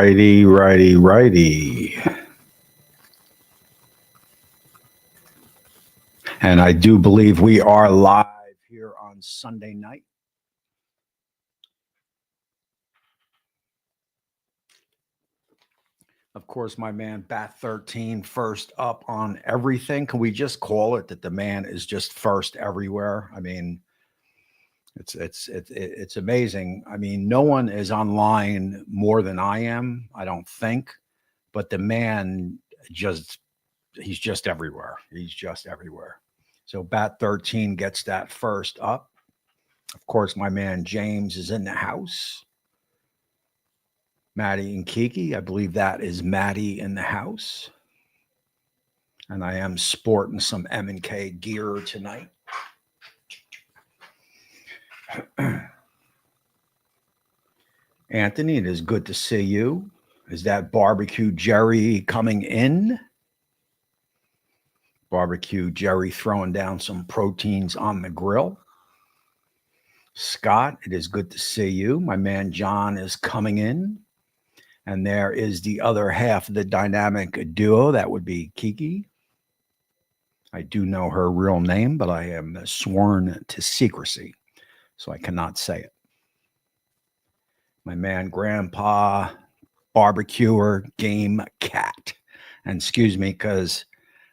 Righty, righty, righty. And I do believe we are live here on Sunday night. Of course, my man Bat 13 first up on everything. Can we just call it that the man is just first everywhere? I mean, it's amazing. I mean, no one is online more than I am, I don't think, but the man he's just everywhere. He's just everywhere. So Bat 13 gets that first up. Of course, my man James is in the house. Maddie and Kiki, I believe that is Maddie in the house. And I am sporting some M&K gear tonight. Anthony, it is good to see you. Is that Barbecue Jerry coming in? Barbecue Jerry throwing down some proteins on the grill. Scott, it is good to see you. My man John is coming in. And there is the other half of the dynamic duo. That would be Kiki. I do know her real name, but I am sworn to secrecy, so I cannot say it. My man Grandpa Barbecuer Game Cat. And excuse me, because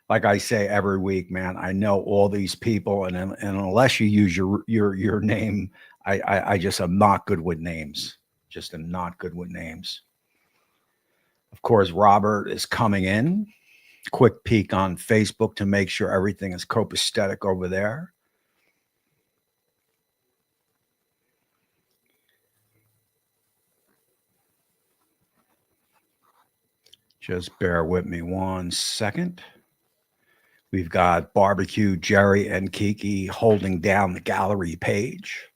like I say every week, man, I know all these people, and unless you use your name, I just am not good with names. Just am not good with names. Of course, Robert is coming in. Quick peek on Facebook to make sure everything is copacetic over there. Just bear with me 1 second. We've got Barbecue Jerry and Kiki holding down the gallery page.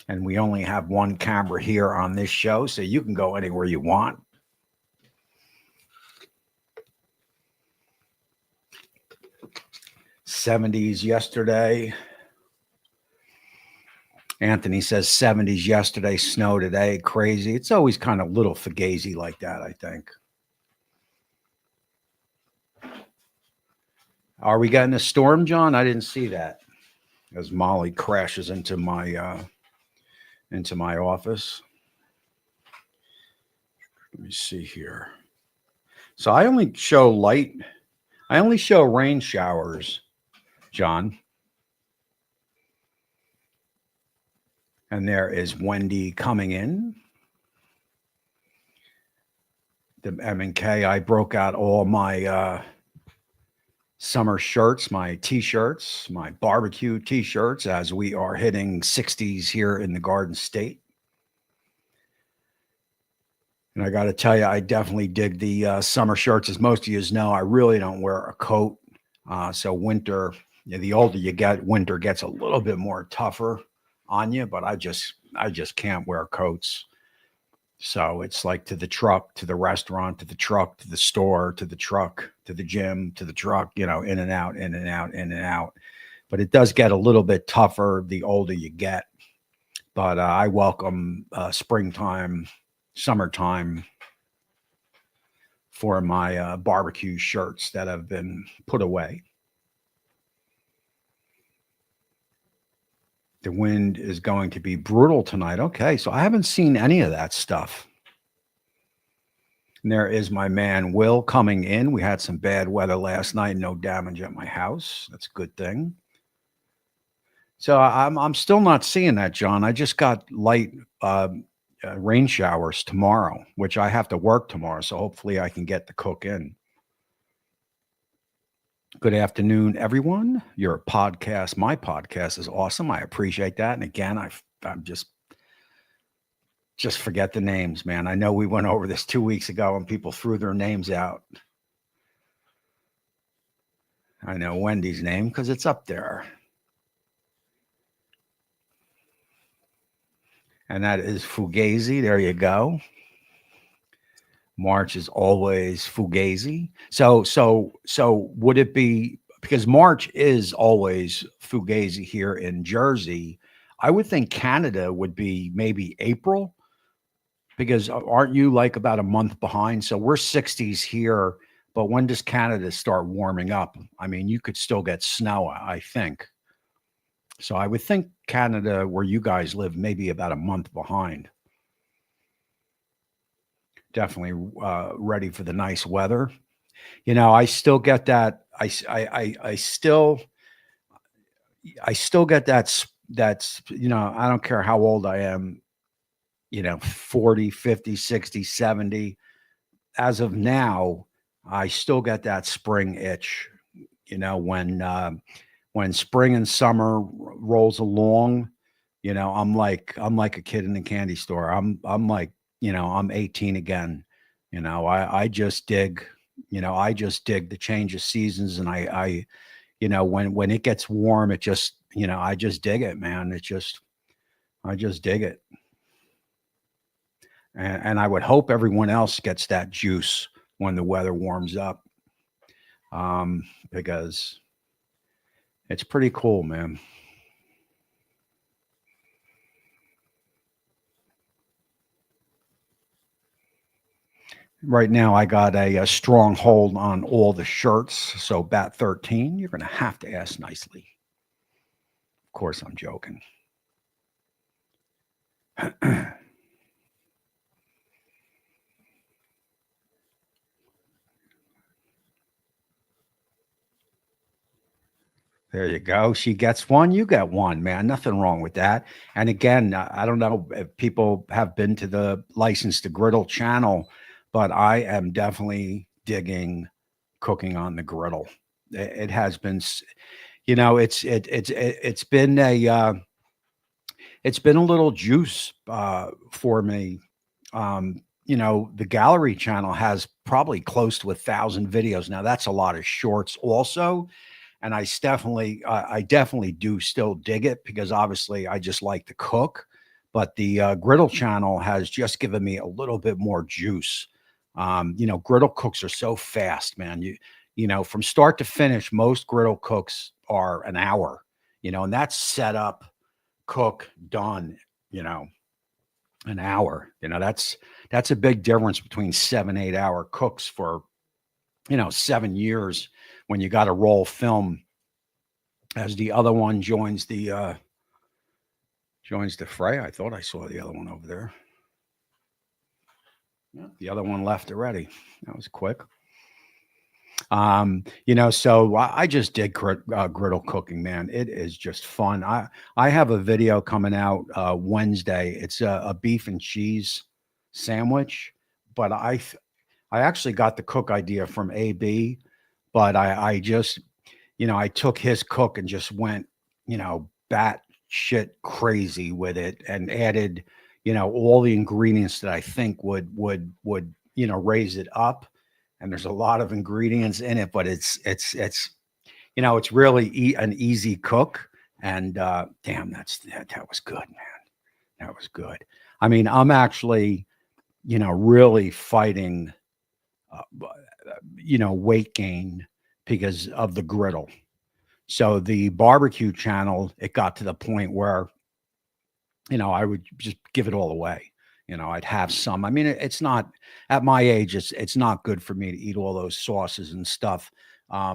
And we only have one camera here on this show, so you can go anywhere you want. '70s yesterday. Anthony says 70s yesterday, snow today, crazy. It's always kind of little fugazi like that, I think. Are we getting a storm, John? I didn't see that. As Molly crashes into my office. Let me see here. So I only show rain showers, John. And there is Wendy coming in. The M&K, I broke out all my summer shirts, my T-shirts, my barbecue T-shirts, as we are hitting 60s here in the Garden State. And I got to tell you, I definitely dig the summer shirts. As most of you know, I really don't wear a coat. So winter, the older you get, winter gets a little bit more tougher on you, but I just can't wear coats. So it's like to the truck, to the restaurant, to the truck, to the store, to the truck, to the gym, to the truck, in and out, in and out, in and out. But it does get a little bit tougher the older you get. But I welcome springtime, summertime for my barbecue shirts that have been put away. The wind is going to be brutal tonight. Okay, so I haven't seen any of that stuff. And there is my man Will coming in. We had some bad weather last night, no damage at my house. That's a good thing. So I'm still not seeing that, John. I just got light rain showers tomorrow, which I have to work tomorrow. So hopefully I can get the cook in. Good afternoon, everyone. Your podcast, my podcast is awesome. I appreciate that. And again, I'm just forget the names, man. I know we went over this 2 weeks ago and people threw their names out. I know Wendy's name because it's up there. And that is Fugazi. There you go. March is always Fugazi. So would it be, because March is always Fugazi here in Jersey, I would think Canada would be maybe April. Because aren't you like about a month behind? So we're 60s here, but when does Canada start warming up? I mean, you could still get snow, I think. So I would think Canada, where you guys live, maybe about a month behind. Definitely ready for the nice weather. I still get that. I still get that's, I don't care how old I am, 40, 50, 60, 70. As of now, I still get that spring itch, when spring and summer rolls along, I'm like a kid in a candy store. I'm like, I'm 18 again. I just dig the change of seasons, and when it gets warm, it just, I just dig it, man. I just dig it. And I would hope everyone else gets that juice when the weather warms up, because it's pretty cool, man. Right now, I got a strong hold on all the shirts. So, Bat 13, you're going to have to ask nicely. Of course, I'm joking. There you go. She gets one, you get one, man. Nothing wrong with that. And again, I don't know if people have been to the License to Griddle channel, but I am definitely digging cooking on the griddle. It has been, it's been a little juice for me. The gallery channel has probably close to 1,000 videos. Now that's a lot of shorts also, and I definitely do still dig it because obviously I just like to cook. But the Griddle channel has just given me a little bit more juice. Griddle cooks are so fast, man. From start to finish, most griddle cooks are an hour. And that's set up, cook, done. You know, an hour. That's a big difference between 7, 8 hour cooks for 7 years when you got to roll film as the other one joins the fray. I thought I saw the other one over there. Yeah, the other one left already. That was quick. So I just did griddle cooking, man. It is just fun. I have a video coming out Wednesday. It's a beef and cheese sandwich, but I actually got the cook idea from AB, but I just, I took his cook and just went, bat shit crazy with it and added, all the ingredients that I think would raise it up. And there's a lot of ingredients in it, but it's really an easy cook. And damn, that was good, man. That was good. I mean, I'm actually, really fighting, weight gain because of the griddle. So the barbecue channel, it got to the point where, I would just give it all away. I'd have some. I mean, it's not at my age, it's not good for me to eat all those sauces and stuff. I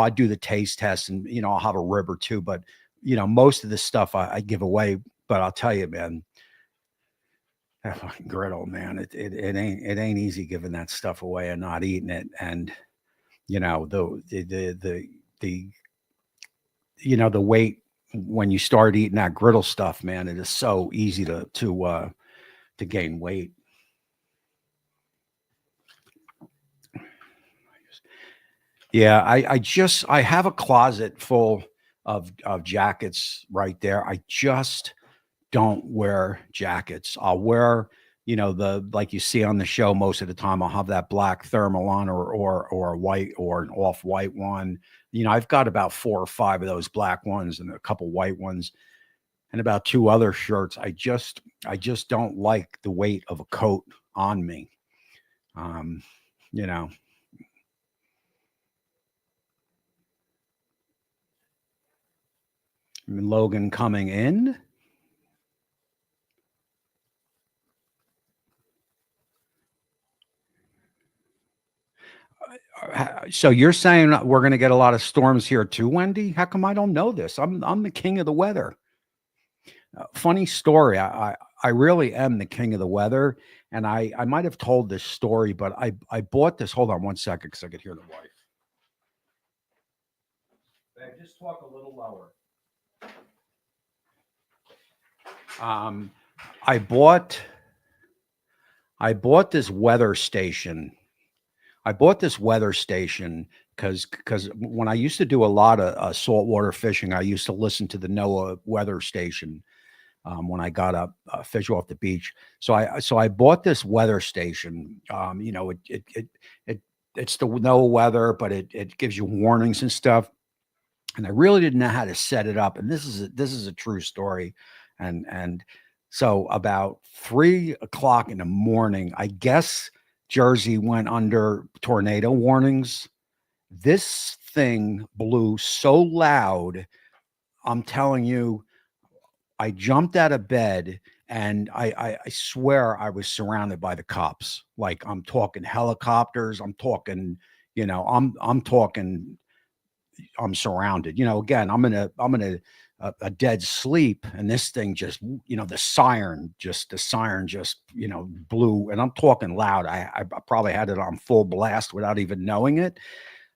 do the taste test and, I'll have a rib or two, but, most of the stuff I give away. But I'll tell you, man, that fucking griddle, man, it ain't easy giving that stuff away and not eating it. And, the the weight when you start eating that griddle stuff, man, it is so easy to gain weight. Yeah, I have a closet full of jackets right there. I just don't wear jackets. I'll wear, the like you see on the show most of the time. I'll have that black thermal on, or a white or an off white one. I've got about 4 or 5 of those black ones and a couple white ones and about 2 other shirts. I just don't like the weight of a coat on me. Um, you know, Logan coming in. So you're saying we're going to get a lot of storms here too, Wendy? How come I don't know this? I'm the king of the weather. Funny story. I really am the king of the weather, and I might have told this story, but I bought this. Hold on one second, because I could hear the wife. Babe, just talk a little lower. Um, I bought I bought this weather station. I bought this weather station because when I used to do a lot of saltwater fishing, I used to listen to the NOAA weather station when I got up fish off the beach. So I bought this weather station. It it's the NOAA weather, but it gives you warnings and stuff. And I really didn't know how to set it up. And this is a true story. And so about 3 o'clock in the morning, I guess Jersey went under tornado warnings. This thing blew so loud. I'm telling you, I jumped out of bed and I swear I was surrounded by the cops. Like I'm talking helicopters. I'm talking, I'm talking I'm surrounded. Again, I'm in a dead sleep, and this thing just, the siren just blew, and I'm talking loud. I probably had it on full blast without even knowing it.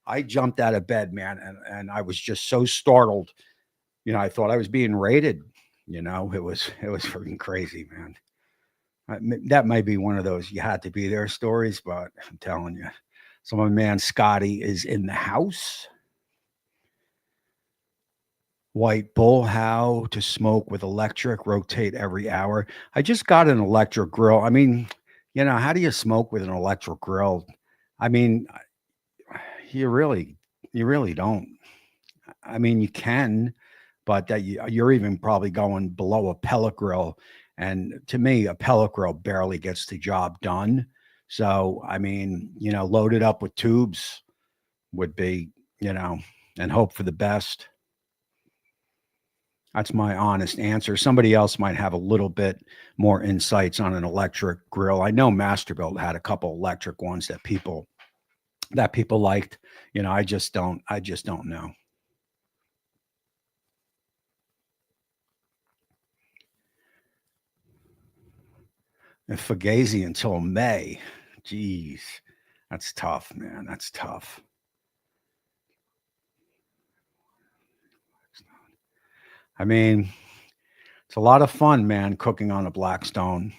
I jumped out of bed, man, and I was just so startled. I thought I was being raided. It was freaking crazy, man. That might be one of those you had to be there stories, but I'm telling you, so my man Scotty is in the house. White Bull, how to smoke with electric, rotate every hour. I just got an electric grill. I mean, how do you smoke with an electric grill? I mean, you really don't. I mean, you can, but you're even probably going below a pellet grill. And to me, a pellet grill barely gets the job done. So, I mean, load it up with tubes would be, and hope for the best. That's my honest answer. Somebody else might have a little bit more insights on an electric grill. I know Masterbuilt had a couple electric ones that people liked. I just don't know. And Fugazi until May. Jeez. That's tough, man. That's tough. I mean, it's a lot of fun, man, cooking on a Blackstone.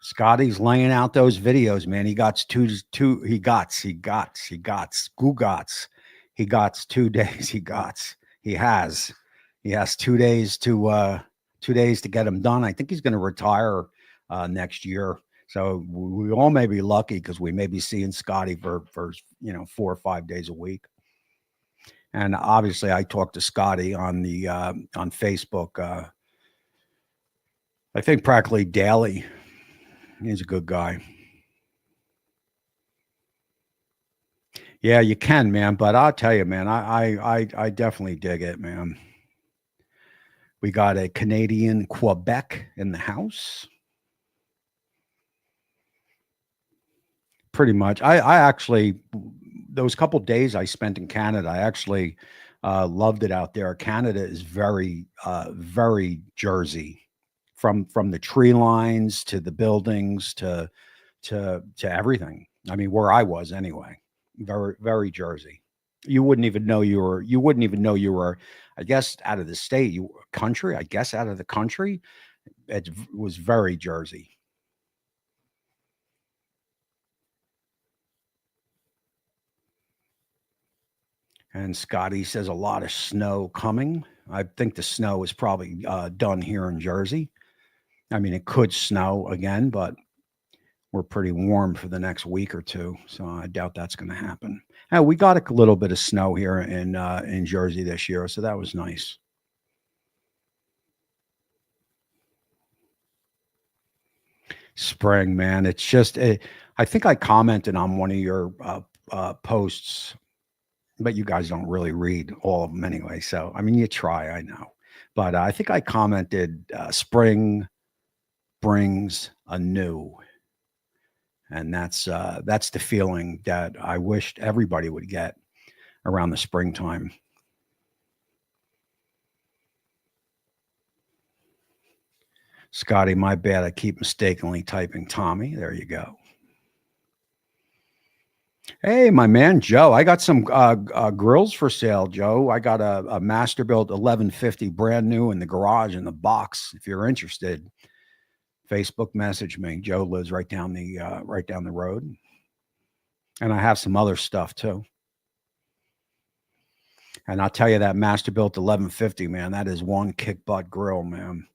Scotty's laying out those videos, man. He got two. He got 2 days. He has 2 days to get them done. I think he's going to retire next year. So we all may be lucky because we may be seeing Scotty for 4 or 5 days a week. And obviously, I talked to Scotty on Facebook. I think practically daily. He's a good guy. Yeah, you can, man. But I'll tell you, man, I definitely dig it, man. We got a Canadian Quebec in the house. Pretty much. I actually, those couple days I spent in Canada, I actually loved it out there. Canada is very Jersey, from the tree lines to the buildings to everything. I mean, where I was anyway, very Jersey. You wouldn't even know you were, I guess, out of the state, country. I guess out of the country. It was very Jersey. And Scotty says a lot of snow coming. I think the snow is probably done here in Jersey. I mean, it could snow again, but we're pretty warm for the next week or two, so I doubt that's going to happen. We got a little bit of snow here in Jersey this year, so that was nice. Spring, man, it's just. I think I commented on one of your posts, but you guys don't really read all of them anyway. So I mean, you try, I know, but I think I commented, "Spring brings anew." And that's the feeling that I wished everybody would get around the springtime. Scotty, my bad. I keep mistakenly typing Tommy. There you go. Hey, my man, Joe. I got some grills for sale, Joe. I got a Masterbuilt 1150 brand new in the garage in the box. If you're interested, Facebook message me. Joe lives right down the road, and I have some other stuff too. And I'll tell you that Masterbuilt 1150, man, that is one kick butt grill, man.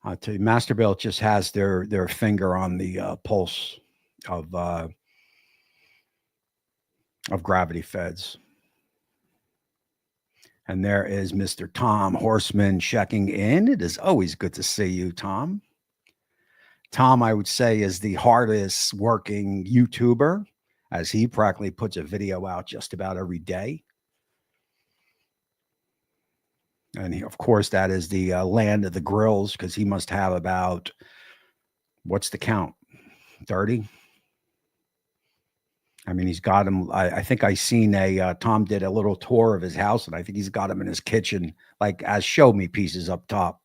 I'll tell you, Masterbuilt just has their finger on the pulse of gravity feds. And there is Mr. Tom Horseman checking in. It is always good to see you, Tom. Tom, I would say, is the hardest working YouTuber, as he practically puts a video out just about every day. And he, of course, that is the land of the grills, because he must have about, what's the count? 30? I mean, he's got him. I think I seen Tom did a little tour of his house, and I think he's got him in his kitchen, like as show me pieces up top.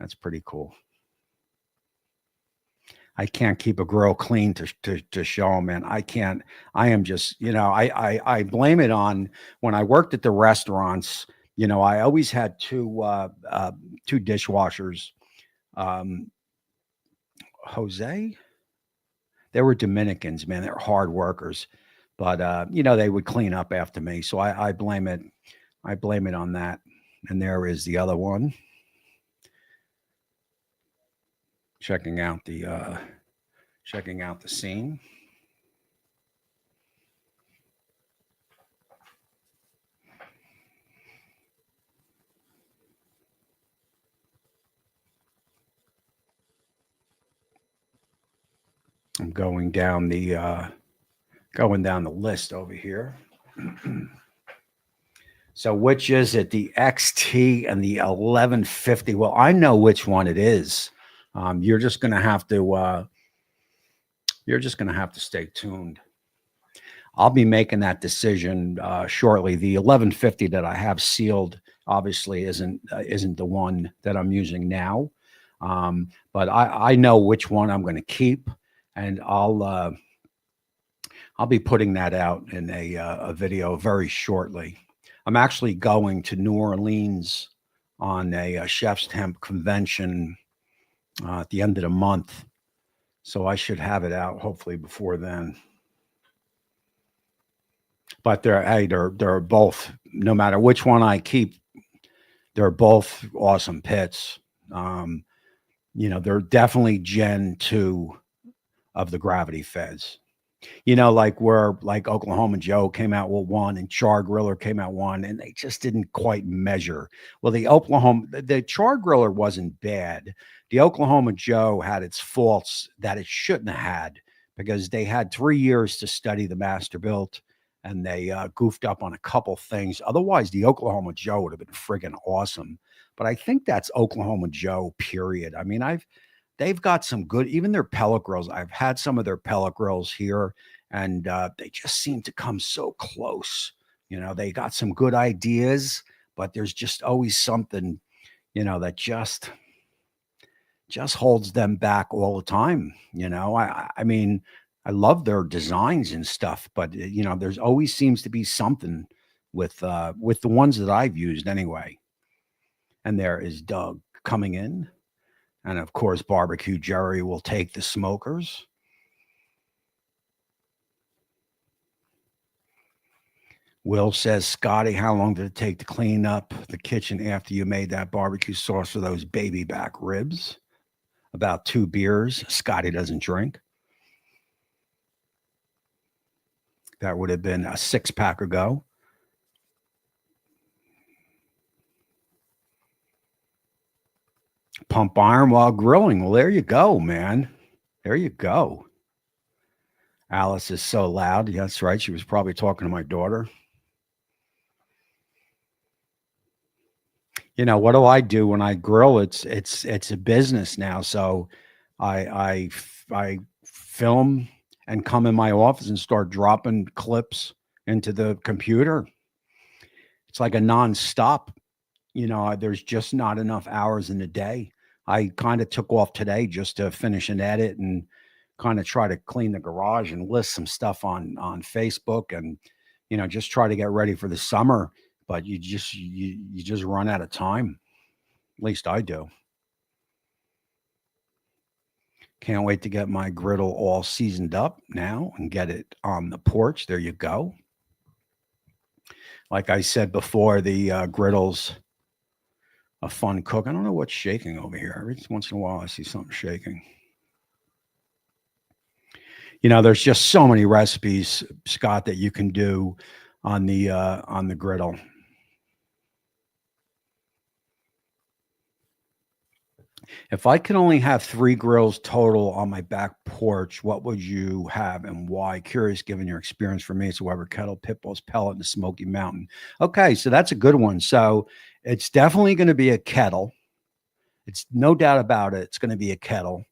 That's pretty cool. I can't keep a grill clean to show them, man. I can't. I am just, I blame it on when I worked at the restaurants. I always had two dishwashers. Jose, they were Dominicans, man. They're hard workers, but they would clean up after me. So I blame it. I blame it on that. And there is the other one. Checking out the scene. I'm going down the list over here. So which is it, the XT and the 1150? Well, I know which one it is. You're just going to have to stay tuned. I'll be making that decision shortly. The 1150 that I have sealed obviously isn't the one that I'm using now, but I know which one I'm going to keep, and I'll be putting that out in a video very shortly. I'm actually going to New Orleans on a Chef's Temp convention at the end of the month, so I should have it out hopefully before then. But they're both, no matter which one I keep, they're both awesome pits. They're definitely Gen 2 of the gravity feds. Like Oklahoma Joe came out with one and Char Griller came out one, and they just didn't quite measure. Well, the Char Griller wasn't bad. The Oklahoma Joe had its faults that it shouldn't have had, because they had 3 years to study the Masterbuilt, and they goofed up on a couple things. Otherwise, the Oklahoma Joe would have been friggin' awesome. But I think that's Oklahoma Joe, period. I mean, they've got some good, even their pellet grills. I've had some of their pellet grills here, and they just seem to come so close. They got some good ideas, but there's just always something, that just holds them back all the time. I mean, I love their designs and stuff, but there's always seems to be something with the ones that I've used anyway. And there is Doug coming in. And of course, Barbecue Jerry will take the smokers. Will says, Scotty, how long did it take to clean up the kitchen after you made that barbecue sauce for those baby back ribs? About 2 beers. Scotty doesn't drink. That would have been a 6-pack ago. Pump iron while grilling. Well, there you go, man. There you go. Alice is so loud. That's right. She was probably talking to my daughter. What do I do when I grill? It's a business now. So I film and come in my office and start dropping clips into the computer. It's like a nonstop. There's just not enough hours in the day. I kind of took off today just to finish an edit and kind of try to clean the garage and list some stuff on Facebook and just try to get ready for the summer. But you just run out of time. At least I do. Can't wait to get my griddle all seasoned up now and get it on the porch. There you go. Like I said before, the griddle's a fun cook. I don't know what's shaking over here. Every once in a while, I see something shaking. There's just so many recipes, Scott, that you can do on the griddle. If I could only have 3 grills total on my back porch, what would you have and why? Curious, given your experience. For me, it's a Weber kettle, pit bulls, pellet, and the Smoky Mountain. Okay, so that's a good one. So it's definitely going to be a kettle. It's no doubt about it. It's going to be a kettle.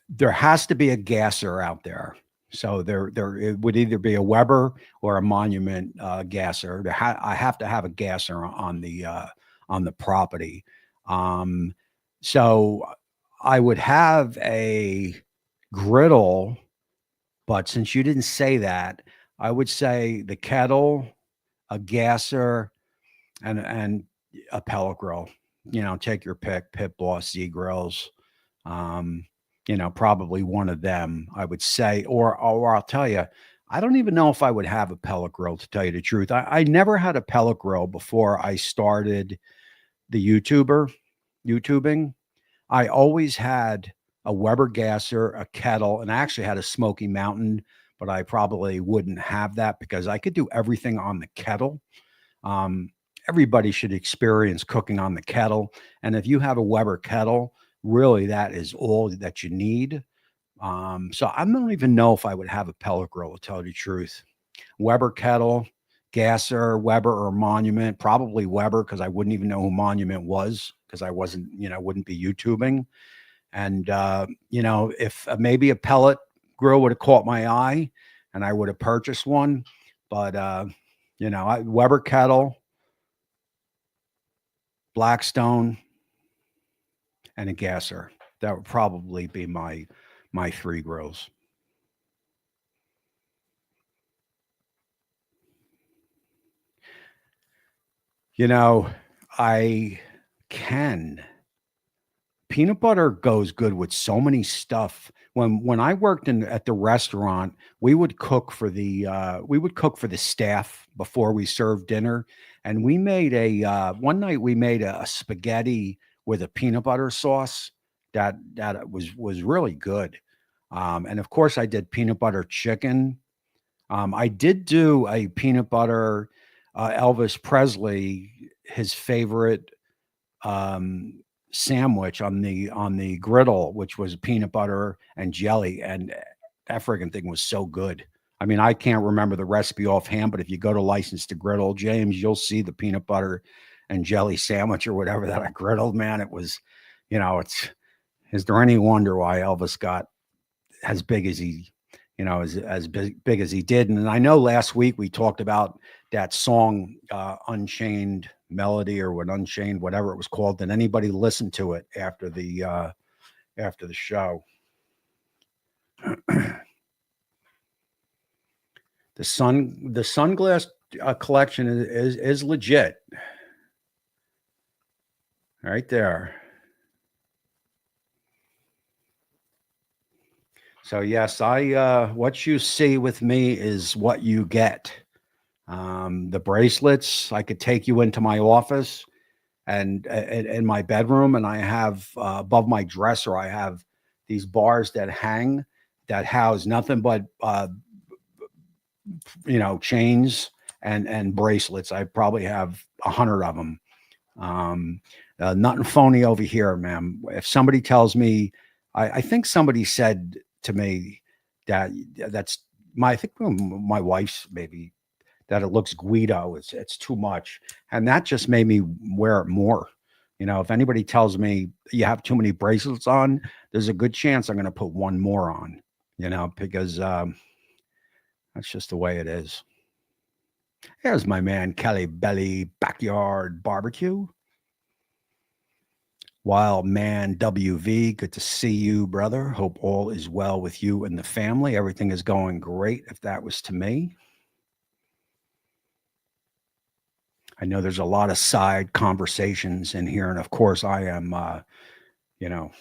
There has to be a gasser out there. So there it would either be a Weber or a Monument gasser. I have to have a gasser on the property. So I would have a griddle, but since you didn't say that, I would say the kettle, a gasser, and a pellet grill. Take your pick, Pit Boss, Z grills. Probably one of them, I would say, or I'll tell you, I don't even know if I would have a pellet grill, to tell you the truth. I never had a pellet grill before I started the YouTubing. I always had a Weber gasser, a kettle, and I actually had a Smoky Mountain, but I probably wouldn't have that because I could do everything on the kettle. Everybody should experience cooking on the kettle. And if you have a Weber kettle, really that is all that you need. So I don't even know if I would have a pellet grill, to tell you the truth. Weber kettle, gasser, Weber or Monument, probably Weber, because I wouldn't even know who Monument was because I wasn't, wouldn't be YouTubing. And, if maybe a pellet grill would have caught my eye and I would have purchased one, but, Weber kettle, Blackstone, and a gasser. That would probably be my 3 grills. Peanut butter goes good with so many stuff. When I worked at the restaurant, we would cook for the staff before we served dinner, and we made one night we made a spaghetti with a peanut butter sauce that was really good. And of course, I did peanut butter chicken. I did do a peanut butter Elvis Presley, his favorite sandwich on the griddle, which was peanut butter and jelly, and that friggin' thing was so good. I mean, I can't remember the recipe offhand, but if you go to License to Griddle, James, you'll see the peanut butter and jelly sandwich or whatever that I griddled. Man, it was, is there any wonder why Elvis got as big as he, as big as he did? And I know last week we talked about that song, Unchained Melody, or Unchained, whatever it was called. Did anybody listen to it after the show? The sunglass collection is legit. Right there. So yes, what you see with me is what you get. The bracelets, I could take you into my office and in my bedroom, and I have above my dresser, I have these bars that hang that house nothing but chains and bracelets. I probably have 100 of them. Nothing phony over here, ma'am. If somebody tells me, I think somebody said to me that's I think my wife's maybe, that it looks Guido. It's too much, and that just made me wear it more. If anybody tells me you have too many bracelets on, there's a good chance I'm going to put one more on, because that's just the way it is. There's my man, Kelly Belly Backyard Barbecue. Wild Man WV, good to see you, brother. Hope all is well with you and the family. Everything is going great, if that was to me. I know there's a lot of side conversations in here. And of course, I am, 10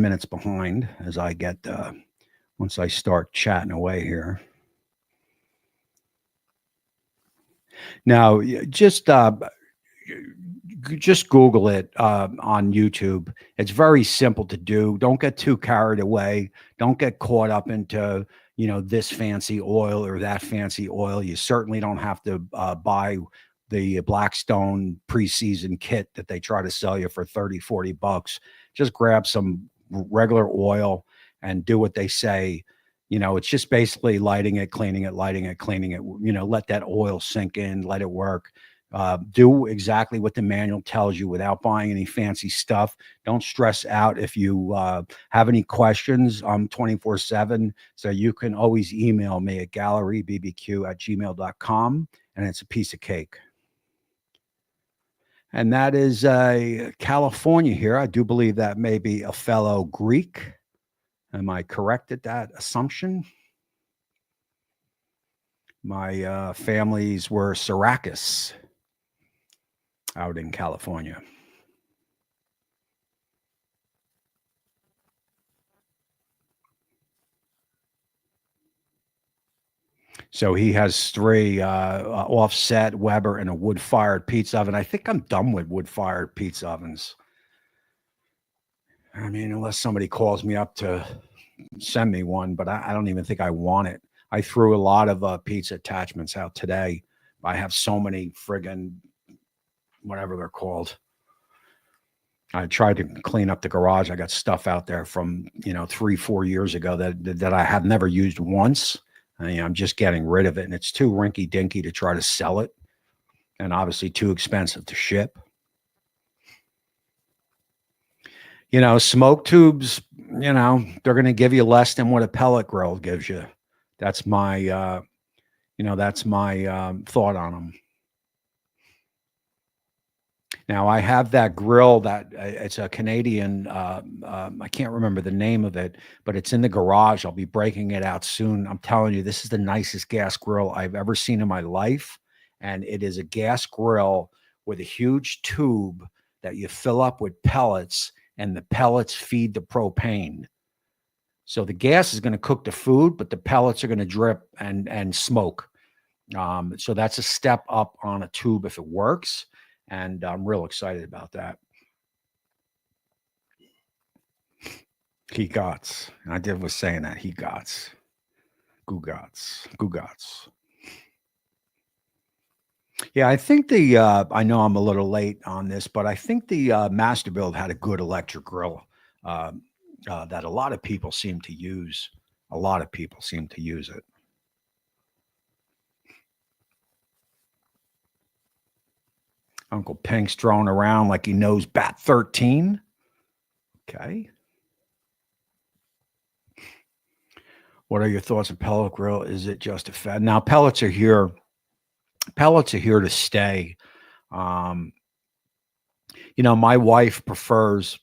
minutes behind as I get, once I start chatting away here. Now, just Google it on YouTube. It's very simple to do. Don't get too carried away. Don't get caught up into, this fancy oil or that fancy oil. You certainly don't have to buy the Blackstone preseason kit that they try to sell you for 30, 40 bucks. Just grab some regular oil and do what they say. It's just basically lighting it, cleaning it, lighting it, cleaning it. Let that oil sink in, let it work. Do exactly what the manual tells you without buying any fancy stuff. Don't stress out if you have any questions. I'm 24/7, so you can always email me at gallerybbq@gmail.com, and it's a piece of cake. And that is California here. I do believe that may be a fellow Greek. Am I correct at that assumption? My families were Syracuse out in California. So he has three offset, Weber, and a wood-fired pizza oven. I think I'm done with wood-fired pizza ovens. I mean, unless somebody calls me up to send me one, but I don't even think I want it. I threw a lot of pizza attachments out today. I have so many friggin' whatever they're called. I tried to clean up the garage. I got stuff out there from 3-4 years ago that I have never used once. I'm just getting rid of it, and it's too rinky dinky to try to sell it, and obviously too expensive to ship. Smoke tubes. They're going to give you less than what a pellet grill gives you. That's my, thought on them. Now I have that grill that it's a Canadian. I can't remember the name of it, but it's in the garage. I'll be breaking it out soon. I'm telling you, this is the nicest gas grill I've ever seen in my life, and it is a gas grill with a huge tube that you fill up with pellets, and the pellets feed the propane. So the gas is going to cook the food, but the pellets are going to drip and smoke. So that's a step up on a tube if it works. And I'm real excited about that. He gots. I was saying that. He gots. Gugats. Yeah, I think I know I'm a little late on this, but I think the Master Build had a good electric grill that a lot of people seem to use. A lot of people seem to use it. Uncle Pink's throwing around like he knows Bat 13. Okay. What are your thoughts on pellet grill? Is it just a fad? Now, pellets are here. Pellets are here to stay. My wife prefers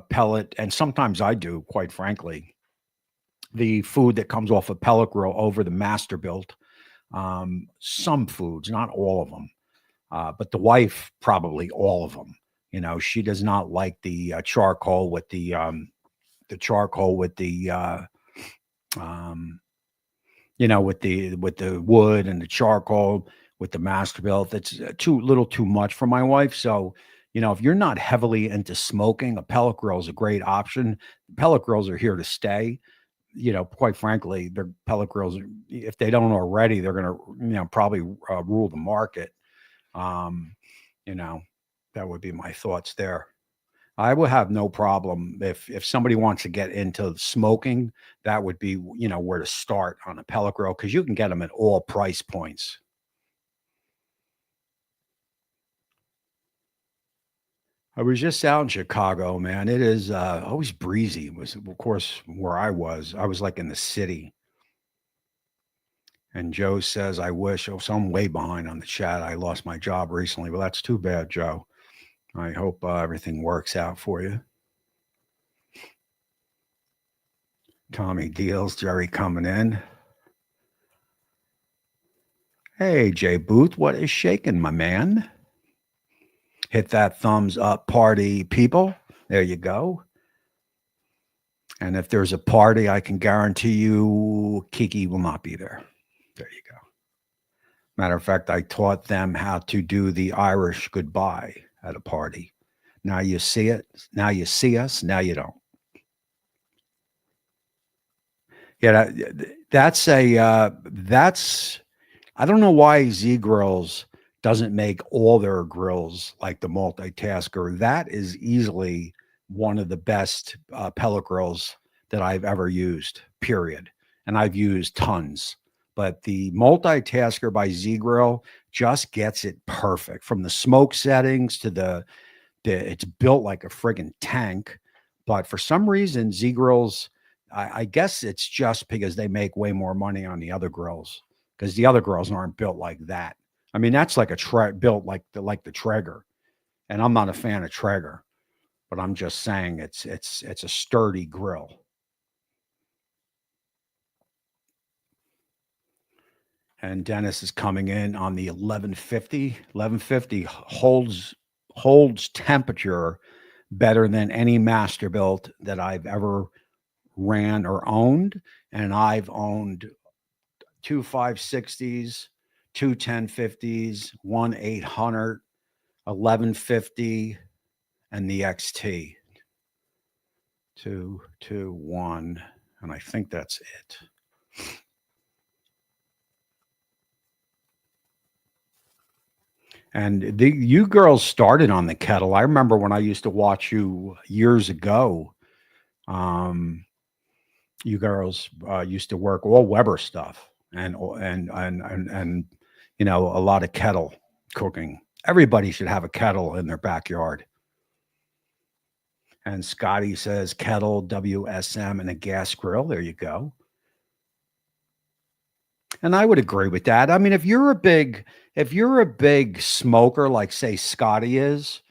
pellet, and sometimes I do, quite frankly, the food that comes off a pellet grill over the Master Built. Some foods, not all of them. But the wife, probably all of them. She does not like the charcoal with the with the wood and the charcoal with the Master Built. It's too much for my wife. So, if you're not heavily into smoking, a pellet grill is a great option. Pellet grills are here to stay. Quite frankly, their pellet grills, if they don't already, they're going to, probably rule the market. That would be my thoughts there. I would have no problem if somebody wants to get into smoking, that would be, where to start on a pellet grill, because you can get them at all price points. I was just out in Chicago, man. It is always breezy. It was, of course, where I was. I was like in the city. And Joe says, I wish, oh, so I'm way behind on the chat. I lost my job recently. Well, that's too bad, Joe. I hope everything works out for you. Tommy Deals, Jerry coming in. Hey, Jay Booth, what is shaking, my man? Hit that thumbs up, party people. There you go. And if there's a party, I can guarantee you Kiki will not be there. There you go. Matter of fact, I taught them how to do the Irish goodbye at a party. Now you see it. Now you see us. Now you don't. Yeah, that's I don't know why Z Grills doesn't make all their grills like the multitasker. That is easily one of the best pellet grills that I've ever used, period. And I've used tons. But the multitasker by Z Grill just gets it perfect from the smoke settings to the it's built like a friggin' tank. But for some reason, Z Grills, I guess it's just because they make way more money on the other grills because the other grills aren't built like that. I mean, that's like built like the Traeger, and I'm not a fan of Traeger, but I'm just saying it's a sturdy grill. And Dennis is coming in on the 1150. 1150 holds temperature better than any master built that I've ever ran or owned. And I've owned two 560s, two 1050s, one 800, 1150, and the XT. 2, 2, 1. And I think that's it. And you girls started on the kettle. I remember when I used to watch you years ago. You girls used to work all Weber stuff and you know, a lot of kettle cooking. Everybody should have a kettle in their backyard. And Scotty says kettle, WSM, and a gas grill. There you go. And I would agree with that. I mean, if you're a big smoker, like say Scotty is,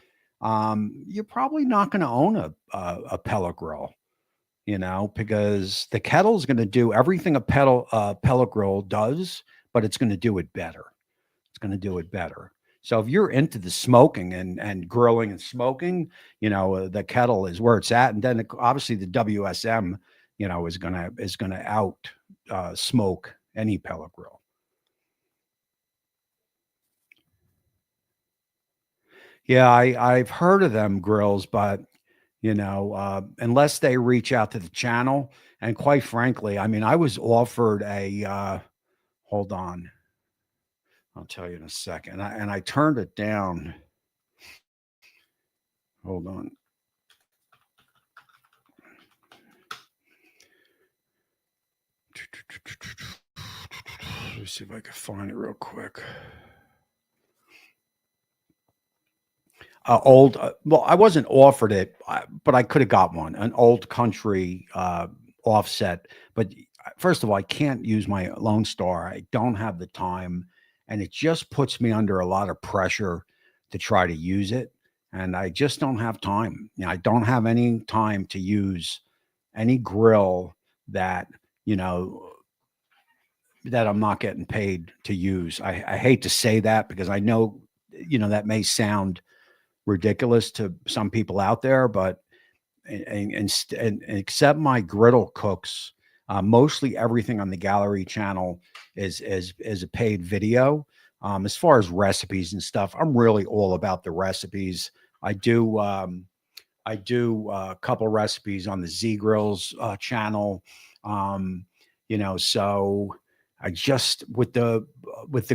you're probably not going to own a pellet grill, you know, because the kettle is going to do everything a pellet grill does, but it's going to do it better. It's going to do it better. So if you're into the smoking and grilling and smoking, you know, the kettle is where it's at, and then obviously the WSM, you know, is gonna out smoke any pellet grill. Yeah, I've heard of them grills, but you know, unless they reach out to the channel, and quite frankly, I mean, I was offered a hold on, I'll tell you in a second, and I turned it down. Hold on. Let me see if I can find it real quick. Well, I wasn't offered it, but I could have got one, an old country offset. But first of all, I can't use my Lone Star. I don't have the time, and it just puts me under a lot of pressure to try to use it. And I just don't have time. You know, I don't have any time to use any grill that, you know, that I'm not getting paid to use. I hate to say that because I know, you know, that may sound ridiculous to some people out there, but and except my griddle cooks, mostly everything on the gallery channel is a paid video. As far as recipes and stuff, I'm really all about the recipes. I do a couple recipes on the Z Grills channel. You know, so I just with the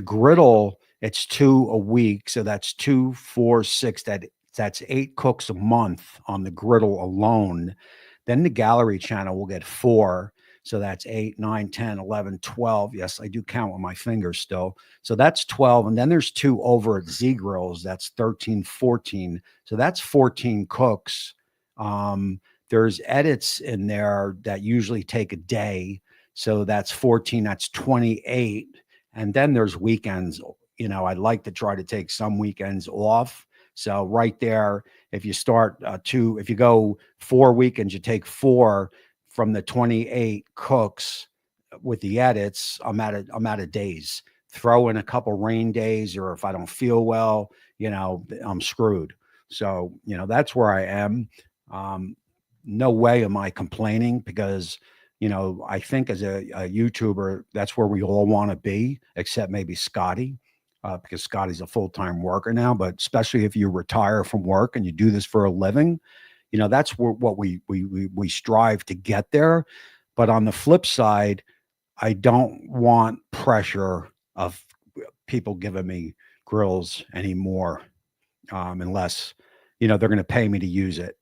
griddle, it's 2 a week, so that's 2, 4, 6. That's 8 cooks a month on the griddle alone. Then the gallery channel will get 4. So that's 8, 9, 10, 11, 12. Yes, I do count with my fingers still. So that's 12. And then there's two over at Z Grills. That's 13, 14. So that's 14 cooks. There's edits in there that usually take a day. So that's 14, that's 28. And then there's weekends. I'd like to try to take some weekends off. So right there, if you start if you go 4 weekends, you take 4 from the 28 cooks with the edits. I'm out of days. Throw in a couple rain days, or if I don't feel well, I'm screwed. So that's where I am. No way am I complaining, because I think as a YouTuber, that's where we all want to be, except maybe Scotty, because Scotty's a full-time worker now. But especially if you retire from work and you do this for a living, that's what we strive to get there. But on the flip side, I don't want pressure of people giving me grills anymore, unless they're going to pay me to use it.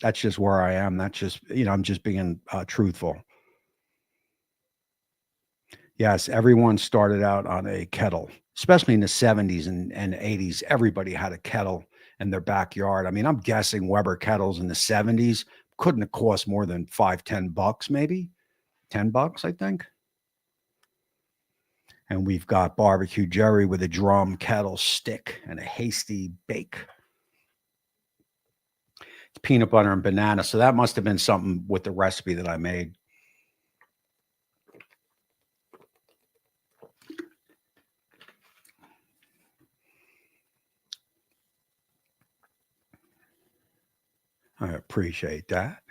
That's just where I am. That's just, I'm just being truthful. Yes, everyone started out on a kettle, especially in the 70s and 80s. Everybody had a kettle in their backyard. I mean, I'm guessing Weber kettles in the 70s couldn't have cost more than $5-10, maybe $10, I think. And we've got Barbecue Jerry with a drum kettle stick and a hasty bake. It's peanut butter and banana. So that must have been something with the recipe that I made. I appreciate that.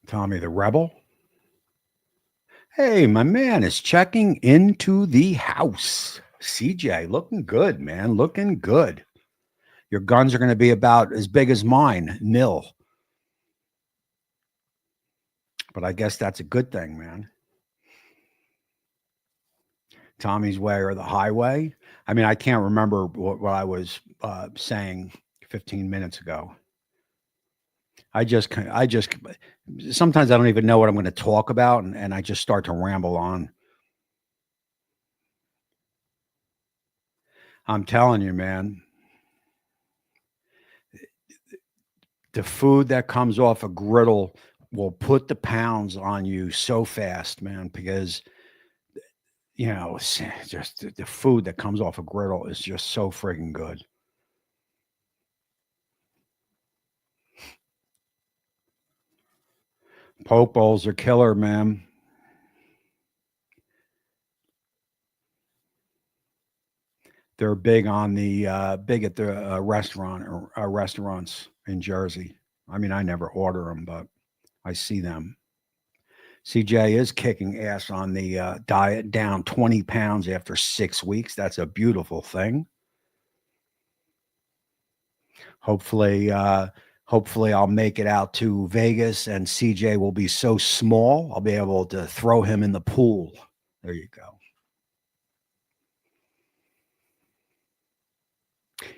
Tommy the Rebel. Hey, my man is checking into the house. CJ, looking good, man. Looking good. Your guns are going to be about as big as mine, nil. But I guess that's a good thing, man. Tommy's way or the highway. I mean, I can't remember what I was saying 15 minutes ago. I just sometimes I don't even know what I'm going to talk about, and I just start to ramble on. I'm telling you, man, the food that comes off a griddle will put the pounds on you so fast, man, because just the food that comes off a griddle is just so friggin' good. Poke bowls are killer, man. They're big on the big at the restaurants in Jersey. I mean, I never order them, but I see them. CJ is kicking ass on the diet, down 20 pounds after 6 weeks. That's a beautiful thing. Hopefully, hopefully I'll make it out to Vegas, and CJ will be so small I'll be able to throw him in the pool. There you go.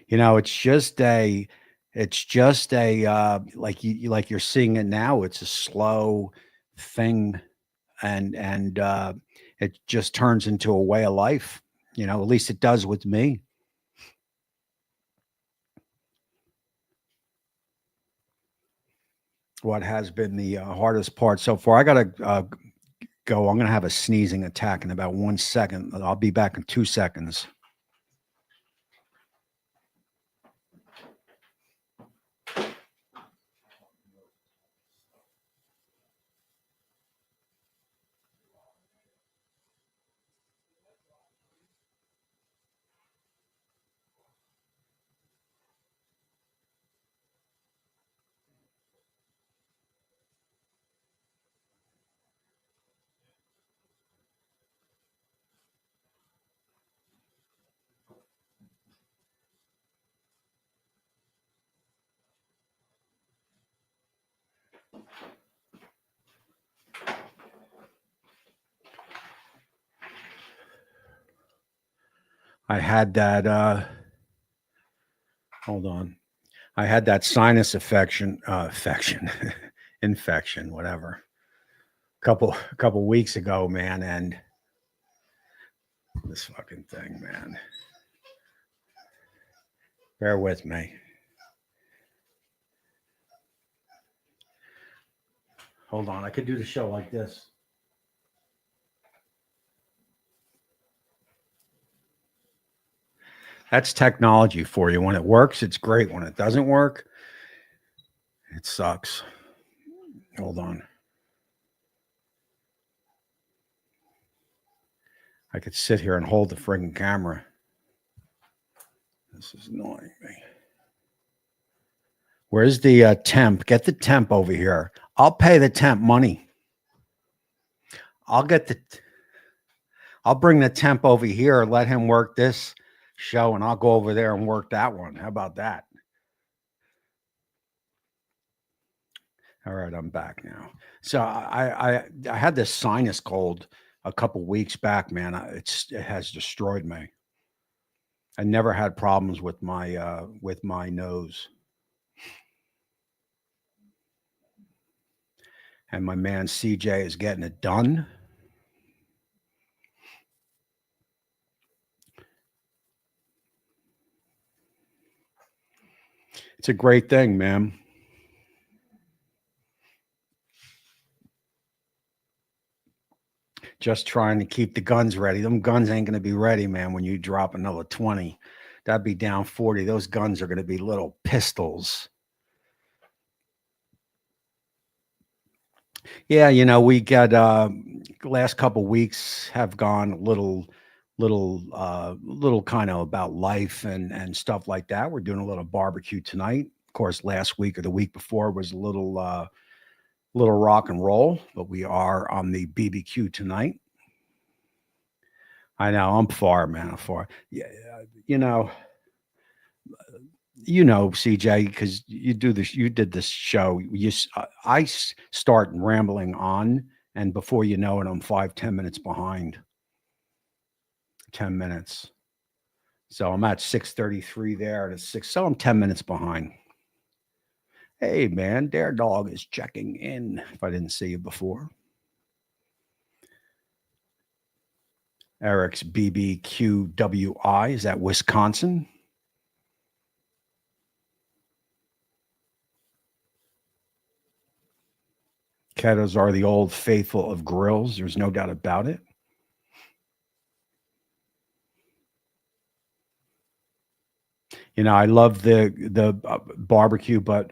It's just a like you're seeing it now. It's a slow thing, and it just turns into a way of life. At least it does with me. What has been the hardest part so far? I gotta go. I'm gonna have a sneezing attack in about 1 second. I'll be back in 2 seconds. I had that. Hold on. I had that sinus infection, whatever, a couple weeks ago, man, and this fucking thing, man. Bear with me. Hold on, I could do the show like this. That's technology for you. When it works, it's great. When it doesn't work, it sucks. Hold on. I could sit here and hold the friggin' camera. This is annoying me. Where's the temp? Get the temp over here. I'll pay the temp money. I'll bring the temp over here, let him work this show, and I'll go over there and work that one. How about that? All right, I'm back now. So I had this sinus cold a couple weeks back, man. It has destroyed me. I never had problems with my nose. And my man CJ is getting it done. It's a great thing, man. Just trying to keep the guns ready. Them guns ain't going to be ready, man, when you drop another 20. That'd be down 40. Those guns are going to be little pistols. Yeah, we got last couple weeks have gone a little kind of about life and stuff like that. We're doing a little barbecue tonight. Of course, last week or the week before was a little rock and roll, but we are on the BBQ tonight. I know I'm far, man. I'm far. Yeah, CJ, because you did this show. I start rambling on, and before you know it, I'm 5-10 minutes behind. 10 minutes. So I'm at 6:33 there to 6. So I'm 10 minutes behind. Hey, man, Dare Dog is checking in. If I didn't see you before. Eric's BBQWI. Is that Wisconsin? Kettos are the old faithful of grills. There's no doubt about it. I love the barbecue, but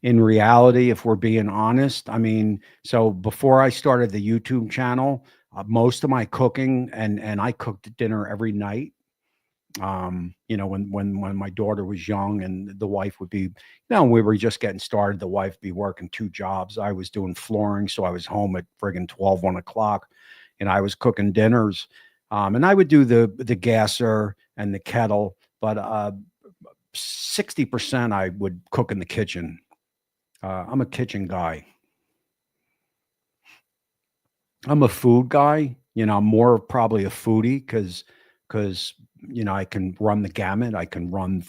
in reality, if we're being honest, I mean, so before I started the YouTube channel, most of my cooking and I cooked dinner every night. When my daughter was young and the wife would be, we were just getting started. The wife be working 2 jobs. I was doing flooring, so I was home at friggin' 12, 1 o'clock, and I was cooking dinners. And I would do the gasser and the kettle, but 60% I would cook in the kitchen. I'm a kitchen guy. I'm a food guy. I'm more probably a foodie because I can run the gamut. I can run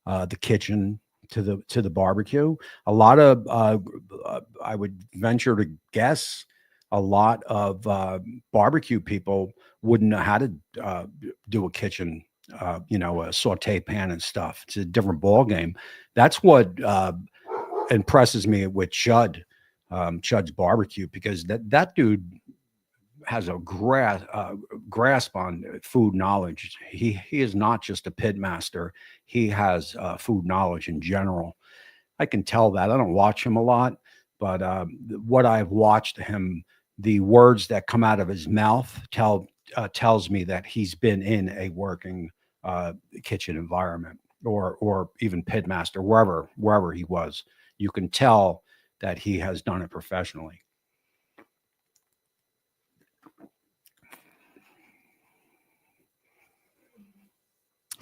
the kitchen to the barbecue. A lot of I would venture to guess a lot of barbecue people wouldn't know how to do a kitchen, a saute pan and stuff. It's a different ball game. That's what impresses me with Chud's barbecue, because that dude has a grasp on food knowledge. He is not just a pit master. He has food knowledge in general. I can tell that. I don't watch him a lot, but what I've watched him, the words that come out of his mouth tells me that he's been in a working kitchen environment, or even pit master, wherever he was. You can tell that he has done it professionally.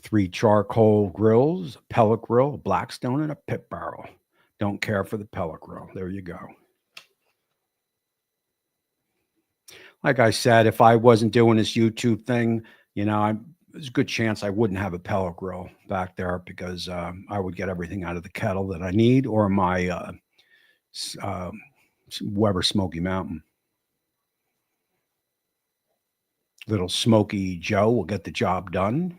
3 charcoal grills, a pellet grill, a Blackstone, and a pit barrel. Don't care for the pellet grill. There you go. Like I said, if I wasn't doing this YouTube thing, there's a good chance I wouldn't have a pellet grill back there because I would get everything out of the kettle that I need, or my uh, Weber Smoky Mountain. Little Smoky Joe will get the job done.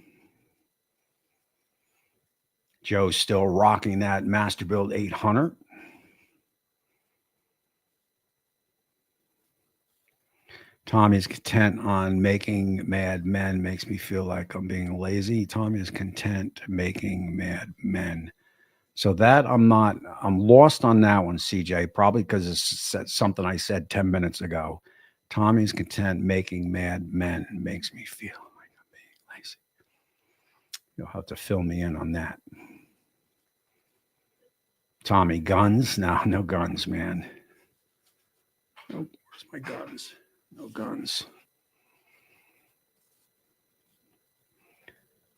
Joe's still rocking that Masterbuilt 800. Tommy is content on making mad men makes me feel like I'm being lazy. Tommy is content making mad men. So that I'm lost on that one, CJ, probably because it's something I said 10 minutes ago. Tommy's content making mad men makes me feel like I'm being lazy. You'll have to fill me in on that. Tommy, guns? No guns, man. Oh, where's my guns? No guns.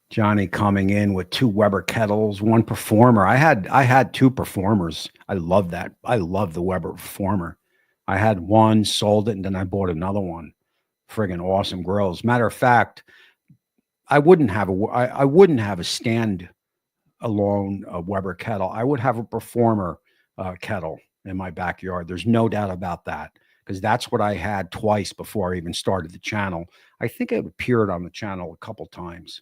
Johnny coming in with 2 Weber kettles, 1 performer. I had 2 performers. I love that. I love the Weber performer. I had one, sold it, and then I bought another one. Friggin' awesome grills. Matter of fact, I wouldn't have a stand alone Weber kettle. I would have a performer kettle in my backyard. There's no doubt about that, because that's what I had twice before I even started the channel. I think it appeared on the channel a couple times.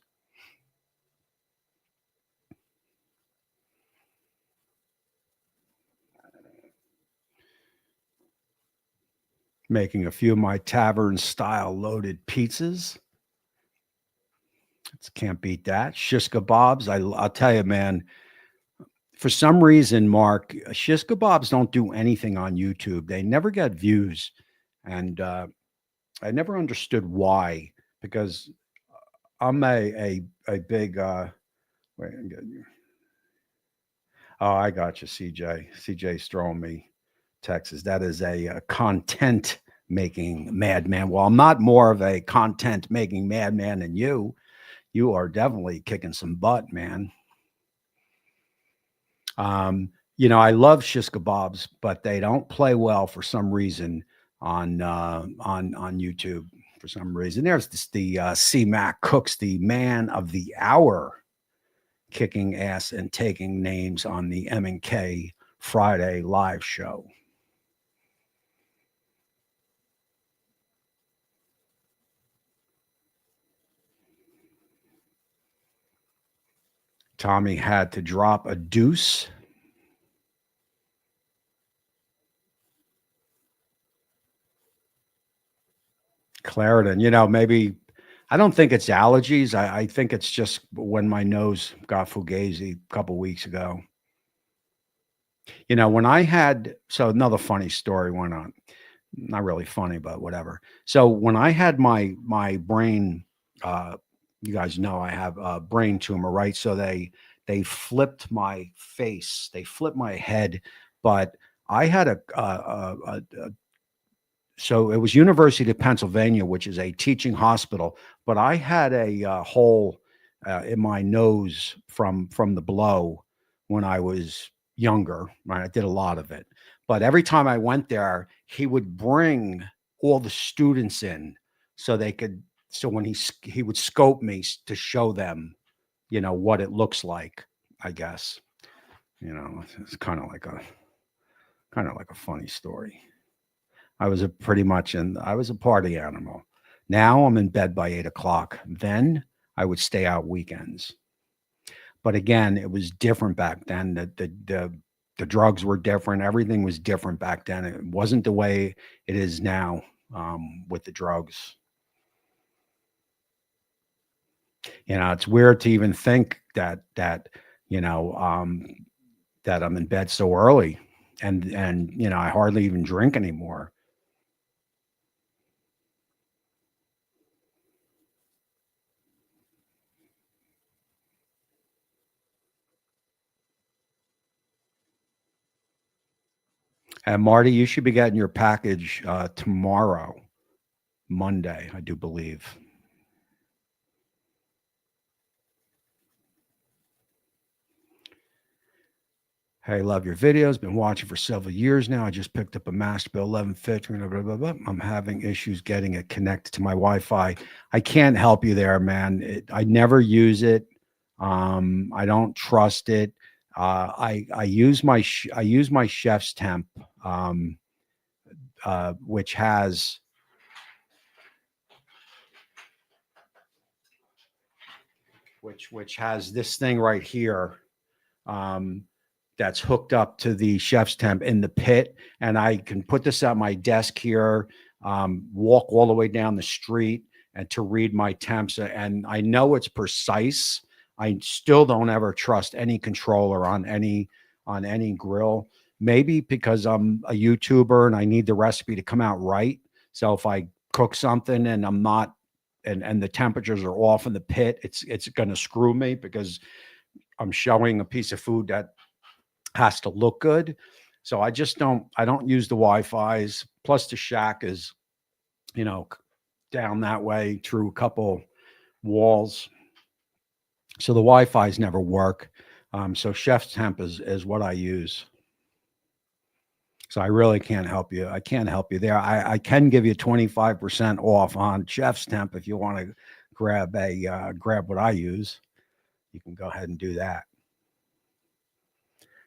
Making a few of my tavern style loaded pizzas. Can't beat that. Shish kebabs. I'll tell you, man, for some reason, Mark, shish kebabs don't do anything on YouTube. They never get views. And I never understood why, because I'm a big, wait, oh, I got you, CJ. CJ's throwing me Texas. That is a content making madman. Well, I'm not more of a content making madman than you. You are definitely kicking some butt, man. I love shish kebabs, but they don't play well for some reason on YouTube. For some reason, there's the C-Mac Cooks, the man of the hour, kicking ass and taking names on the M&K Friday live show. Tommy had to drop a deuce. Claritin, maybe I don't think it's allergies. I think it's just when my nose got fugazi a couple weeks ago. When I had, so another funny story went on. Not really funny, but whatever. So when I had my brain, uh, you guys know I have a brain tumor, right? So they flipped my face, they flipped my head, but I had so it was University of Pennsylvania, which is a teaching hospital, but I had a hole in my nose from the blow when I was younger. Right, I did a lot of it, but every time I went there, he would bring all the students in so they could. So when he would scope me to show them, what it looks like. I guess it's kind of like a funny story. I was a party animal. Now I'm in bed by 8 o'clock. Then I would stay out weekends. But again, it was different back then. The drugs were different. Everything was different back then. It wasn't the way it is now with the drugs. It's weird to even think you know um, that I'm in bed so early, and I hardly even drink anymore. And Marty, you should be getting your package tomorrow, Monday, I do believe. Hey, love your videos. Been watching for several years now. I just picked up a Masterbuilt 1150. Blah, blah, blah, blah. I'm having issues getting it connected to my Wi-Fi. I can't help you there, man. I never use it. I don't trust it. I use my chef's temp, um, which has which has this thing right here. Um, that's hooked up to the chef's temp in the pit. And I can put this at my desk here, walk all the way down the street and to read my temps. And I know it's precise. I still don't ever trust any controller on any grill. Maybe because I'm a YouTuber and I need the recipe to come out right. So if I cook something and I'm not and the temperatures are off in the pit, it's going to screw me because I'm showing a piece of food that has to look good. So I don't use the Wi-Fi's. Plus the shack is, you know, down that way through a couple walls. So the Wi-Fi's never work. So Chef's Temp is what I use. So I really can't help you. I can't help you there. I can give you 25% off on Chef's Temp if you want to grab grab what I use. You can go ahead and do that.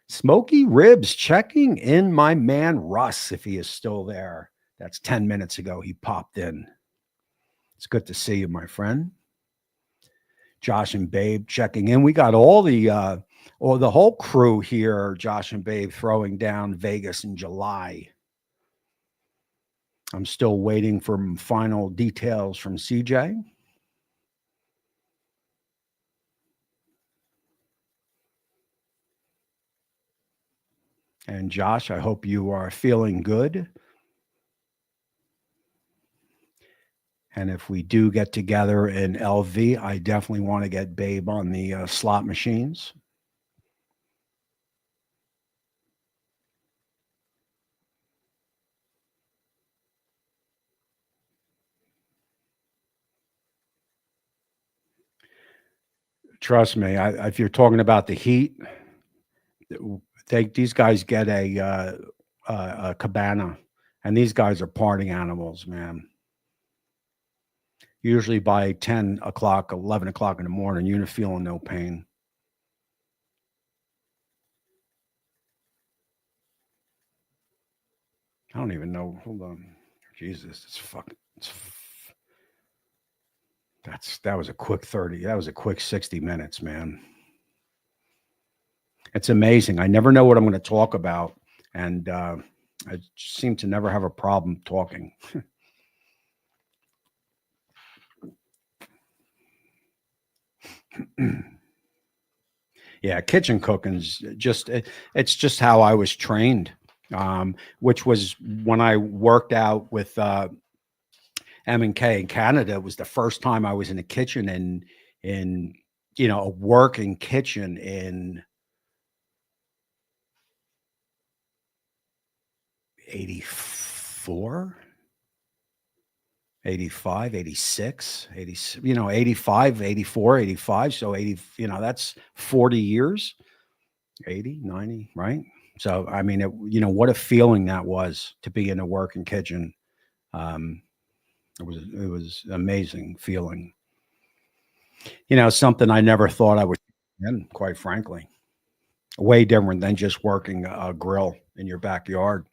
Smoky Ribs checking in my man Russ, if he is still there. That's 10 minutes ago. He popped in. It's good to see you, my friend. Josh and Babe checking in. We got all the whole crew here, Josh and Babe, throwing down Vegas in July. I'm still waiting for final details from CJ. And Josh, I hope you are feeling good. And if we do get together in LV, I definitely want to get Babe on the slot machines. Trust me, if you're talking about the heat, these guys get a cabana, and these guys are party animals, man. Usually by 10 o'clock, 11 o'clock in the morning, you're feeling no pain. I don't even know. Hold on. Jesus, that was a quick 30. That was a quick 60 minutes, man. It's amazing. I never know what I'm going to talk about. And I seem to never have a problem talking. Yeah, kitchen cooking's it's just how I was trained, which was when I worked out with M&K in Canada. It was the first time I was in a kitchen in a working kitchen in 84, 85, 86, 80, 85, 84, 85. So 80, that's 40 years, 80, 90, right? So, I mean, what a feeling that was to be in a working kitchen. It was amazing feeling. Something I never thought I would in, quite frankly. Way different than just working a grill in your backyard.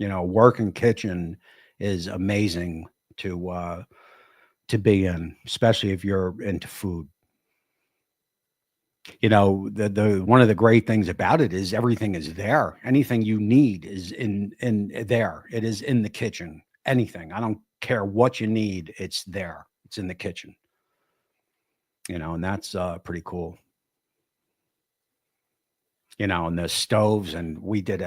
Working kitchen is amazing to be in, especially if you're into food. The one of the great things about it is everything is there. Anything you need is in there. It is in the kitchen. Anything. I don't care what you need, it's there. It's in the kitchen. And that's pretty cool. And the stoves, and we did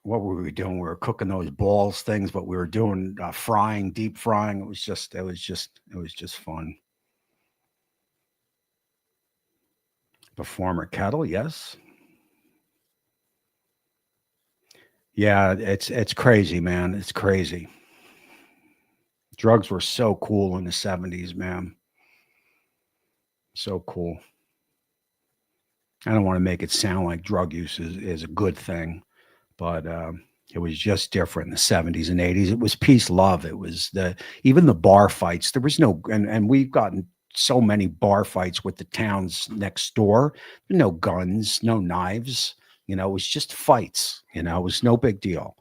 what were we doing? We were cooking those balls things, but we were doing frying, deep frying. It was just fun. Performer kettle, yes. Yeah, it's crazy, man. It's crazy. Drugs were so cool in the 70s, man. So cool. I don't want to make it sound like drug use is a good thing, but it was just different in the 70s and 80s. It was peace, love. It was even the bar fights. There was no, and we've gotten so many bar fights with the towns next door. No guns, no knives. It was just fights. It was no big deal.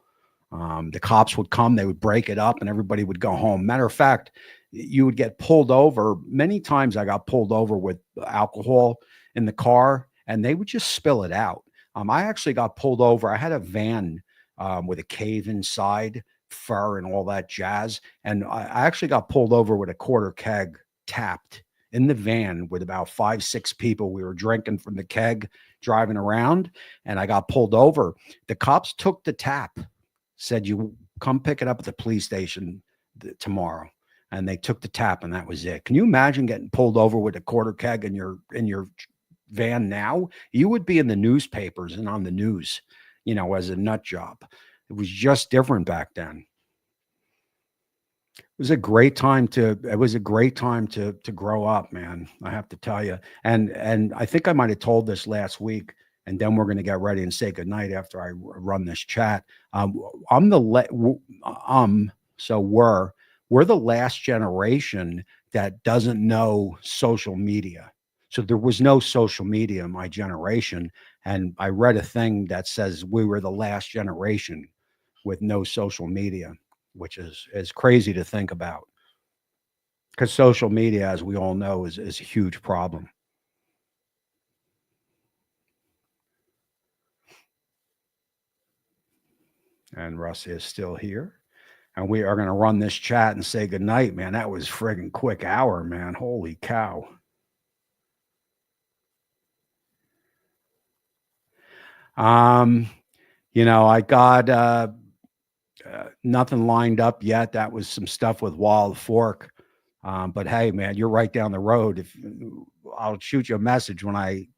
The cops would come, they would break it up, and everybody would go home. Matter of fact, you would get pulled over. Many times I got pulled over with alcohol in the car, and they would just spill it out. I actually got pulled over. I had a van with a cave inside, fur and all that jazz. And I actually got pulled over with a quarter keg tapped in the van with about 5, 6 people. We were drinking from the keg, driving around, and I got pulled over. The cops took the tap, said, "You come pick it up at the police station tomorrow." And they took the tap, and that was it. Can you imagine getting pulled over with a quarter keg in your van now? You would be in the newspapers and on the news, as a nut job. It was just different back then. It was a great time to grow up, man. I have to tell you. And I think I might have told this last week, and then we're going to get ready and say goodnight after I run this chat. We're the last generation that doesn't know social media. So there was no social media in my generation. And I read a thing that says we were the last generation with no social media, which is crazy to think about. Because social media, as we all know, is a huge problem. And Russ is still here. And we are going to run this chat and say goodnight, man. That was friggin' quick hour, man. Holy cow. I got nothing lined up yet. That was some stuff with Wild Fork. But hey, man, you're right down the road. If I'll shoot you a message when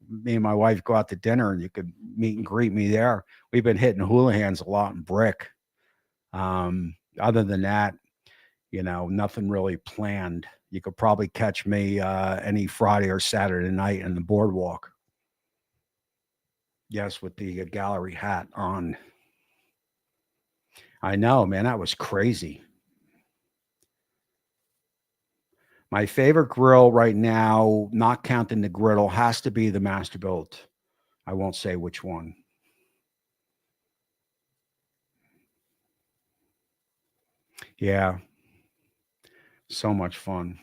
me and my wife go out to dinner, and you could meet and greet me there. We've been hitting Houlihan's a lot in Brick. Other than that, nothing really planned. You could probably catch me any Friday or Saturday night in the boardwalk. Yes, with the gallery hat on. I know, man, that was crazy. My favorite grill right now, not counting the Griddle, has to be the Masterbuilt. I won't say which one. Yeah. So much fun.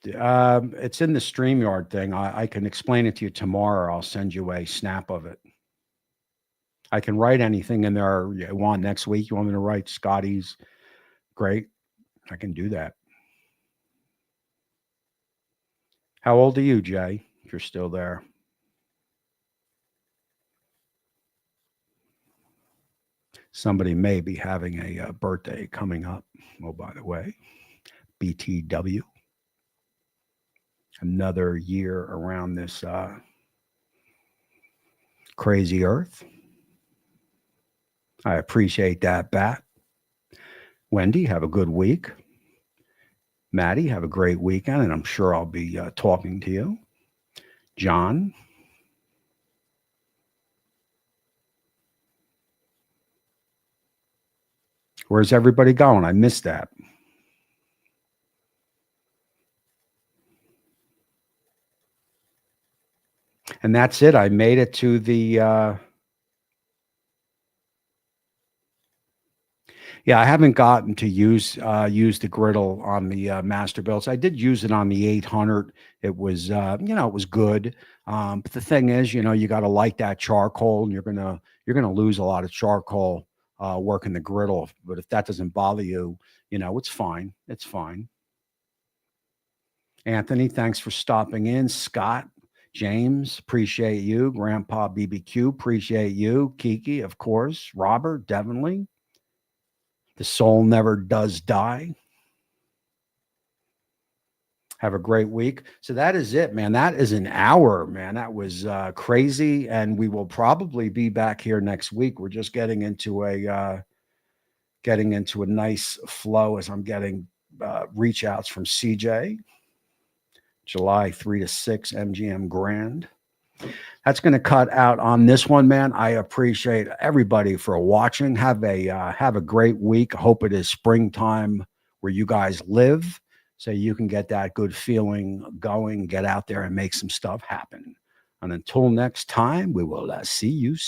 It's in the StreamYard thing. I can explain it to you tomorrow. I'll send you a snap of it. I can write anything in there you want next week. You want me to write Scotty's? Great. I can do that. How old are you, Jay, if you're still there? Somebody may be having a birthday coming up. Oh, by the way, BTW. Another year around this crazy earth. I appreciate that, Bat. Wendy, have a good week. Maddie, have a great weekend, and I'm sure I'll be talking to you. John. Where's everybody going? I missed that. And that's it. I made it to the yeah, I haven't gotten to use the Griddle on the Masterbuilts. I did use it on the 800. It was it was good. But the thing is, you got to light that charcoal, and you're gonna lose a lot of charcoal working the Griddle. But if that doesn't bother you, it's fine. It's fine. Anthony, thanks for stopping in. Scott, James, appreciate you. Grandpa BBQ, appreciate you. Kiki, of course. Robert, definitely. The soul never does die. Have a great week. So that is it, man. That is an hour, man. That was crazy. And we will probably be back here next week. We're just getting into a nice flow as I'm getting reach outs from CJ, July 3 to 6 MGM Grand. That's going to cut out on this one, man. I appreciate everybody for watching. Have a great week. Hope it is springtime where you guys live, so you can get that good feeling going. Get out there and make some stuff happen. And until next time, we will see you soon.